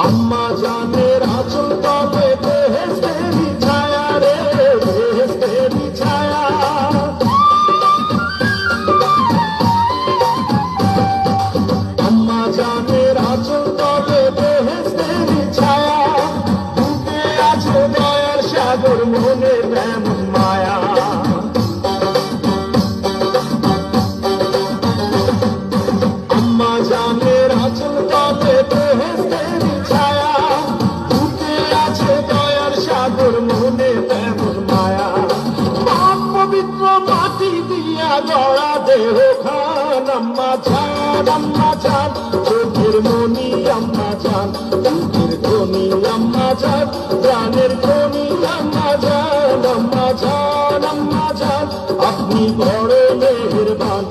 আম্মা জানের আঁচল তলে বেহেশতেরি ছায়া রে, বেহেশতেরি ছায়া। আম্মা জানের আঁচল তলে বেহেশতেরি ছায়া, বুকে আছে দয়ার সাগর, মনে তেমন মায়া। আম্মা জানের আঁচল তলে বেহেশতেরি ছায়া, বুকে আছে দয়ার সাগর, মনে তেমন মায়া। পাক পবিত্র মাটি দিয়া গড়া দেহ খান, আম্মা জান, আম্মা জান, চোখের মনি আম্মা জান, চোখের খনি আম্মা জান, প্রাণের খনি আম্মা জান, আম্মা জান, আম্মা জান, আপনি বড় মেহেরবান।